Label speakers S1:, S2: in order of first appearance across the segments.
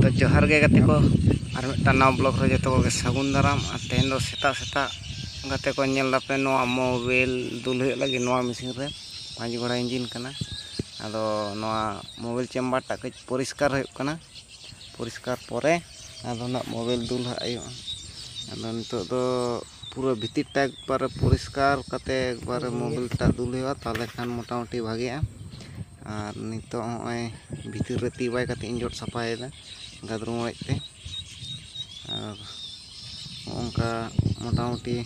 S1: तो जोहार गे गाते को और मिट्टान नवा ब्लॉग रे जतो को सागुन दाराम तेहन दो सेता सेता गाते को नेल दापे नवा मोबाइल दुल हुई लगी नवा मेसिन रे 5 घोड़ा इंजिन कना आदो नवा मोबाइल चेम्बर टा कई परिष्कार हुई कना परिष्कार परे आदो ना मोबाइल दुल आयो आदो नितो दो पूरा भितिर टा एकबार परिष्कार काते एकबार मोबाइल टा दुल हुई ताले खान मोटामुटी भागेआ और नितो होय भितर रे ती बाय काते इन जोट सफायेदा गादरुम ते और ओंका मोटामुटी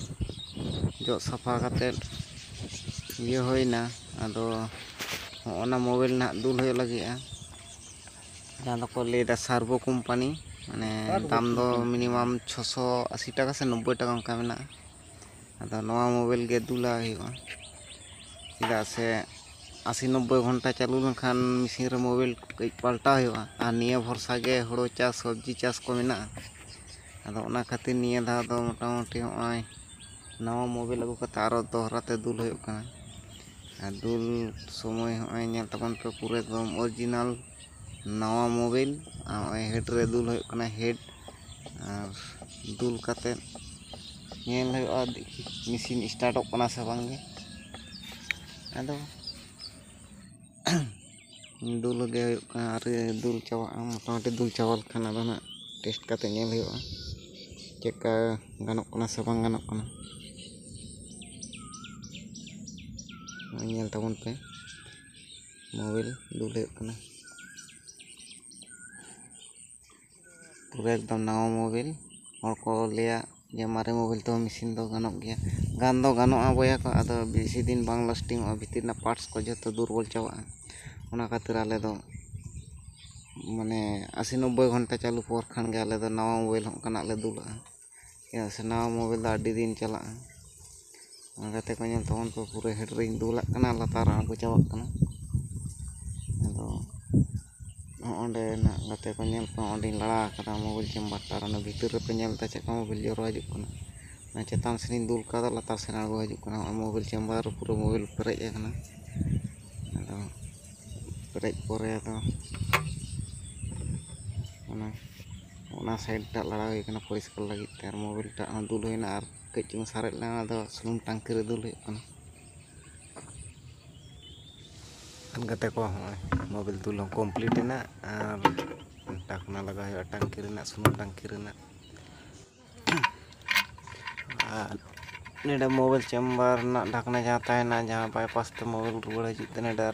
S1: जो सफा काते ये होइना आदो ओना मोबाइल ना दुल होय लगिआ जहां को लेदा सार्वो कंपनी माने दाम दो मिनिमाम 680 टाका से 90 टाका ओंका मेना आदो नवा मोबाइल गे दुला हुआ चेदा से 80-90 घंटा चालू लखान मेसिन रे मोबाइल कई पाल्टा हुआ और निया भरसा गे हड़ो चाष सब्जी चाष को मेना आदो ओना खातिर निया धा दो मोटामुटी होय नवा मोबाइल अगु कते आरो दोहरा ते दुल हुई कना और दुल समय होय नेल तबन पे पूरा एकदम ओरिजिनल नवा मोबाइल होय हेड रे दुल हुई कना हेड और दुल काते नेल हुआ मेसिन स्टार्टो कना से बांगे आदो दुल गे अरे दुल चावा मोटामुटी दुल चावल खाना दो ना टेस्ट काते नेल हुआ चेका गानोक कना से बांग गानोक कना नेल तबन पे मोबाइल दुल हुई कना पूरा एकदम नवा मोबाइल और को लिया जे मारे मोबाइल तो मेसिन दो गानोक गया गान दो गानोआ बया को आदो बेसी दिन बांग लास्टिंग भितर ना पार्ट्स को जतो दुर्बल चावा ओना खातिर आले दो माने 80-90 घंटा चालू पर खान गे आले दो नवा मोबाइल होकना ले दुला या से नवा मोबाइल दा आडी दिन चला गाते को नेल तबन पे पूरा हेड रे दुला कना लातार आगो चावा कना आदो ओंडे ना गाते को नेल पे ओंडे लड़ा कदा मोबाइल चेम्बर तार ना भीतर रे पे नेल ता चेका मोबाइल जोरो हजू कना ना चेतान सेन दुल का लातार सेन आगो हजू कना मोबाइल चेम्बर पूरा मोबाइल पेरेज कना आदो पेरेज परे आदो ओना साइड टा लड़ा हुई कना परिष्कार लगी तार मोबाइल टा दुल होइना और कई चुंग सारे लेना दो सुनुम टांकी रे दुल हुई कना गाते को मोबाइल दुल कमप्लीट ना और ढाकना लगा हुआ टांकी रेना सुनुम टांकी रेना नेडे मोबाइल चेम्बर ना ढाकना जहाँ तहना जहाँ बाईपास ते मोबाइल रुआड़ हजूते नेडे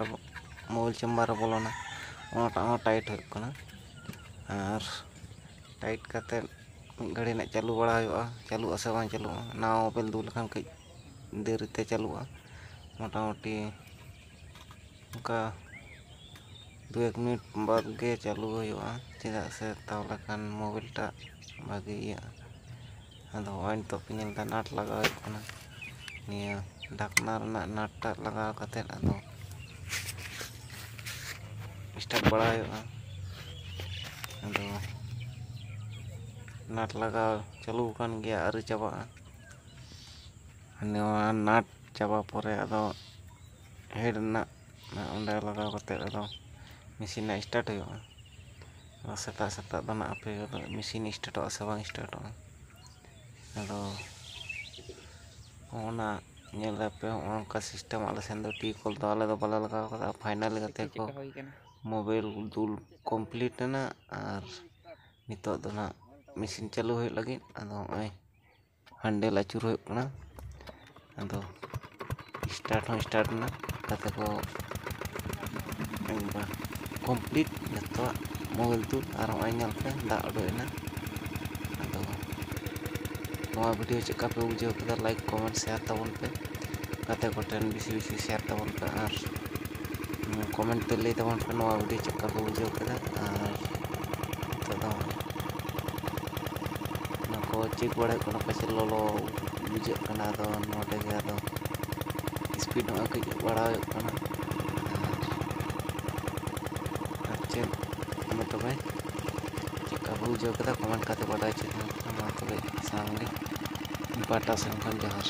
S1: मोबाइल चेम्बर बोलोना ओनाटा टाइट हुई कना और टाइट काते घड़ी ना चालू बड़ा हुआ चालू आसे बां चालू नवा मोबाइल दुल खान कई देरीते चालूआ मोटामुटी उनका 2-1 मिनट बाद गे चालू हुआ चेदा से तावला खान मोबाइल टा भागी आदो वाइन तो पिनल दा नाट लगा कना निया ढाकना रना नाट टा लगा काते आदो स्टार्ट बड़ा हुआ आदो नाट लगा चालू कान गया अरे चाबा नाट चाबा परे आदो हेड ना ओंडे लगा काते आदो मेसिन ना स्टार्ट हुआ सेता सेता दो ना आपे मेसिन स्टार्ट से बांग स्टार्ट आदो ओना नेल पे ओनका सिस्टम आले सेन दो टी कॉल दो आले दो बाले लगा कदा फाइनल गाते को मोबाइल दुल कंप्लीट ना और नितो दो ना मेसिन चालू हुई लगी आदो ओय हैंडल अचुर हुई कना आदो स्टार्ट ना गाते को एकबार कंप्लीट जतो मोबाइल दुल और ओय नेल पे दा उडोयना आदो नवा वीडियो चेका पे बुझाव कदा लाइक कमेंट शेयर तबन पे गाते को टेन बेसी शेयर तबन पे और कमेंट पे ले तबन पे नवा वीडियो चेका पे बुझाव कदा और तो ना को चेक बड़े को पाचे लोलो बुझे कना दो नोटे गया दो स्पीड में कई बड़ा कना अच्छे मैं तो भाई चेका बुझाव कदा कमेंट काते बड़ा चे मा तो सांगे बाटा से जोहार।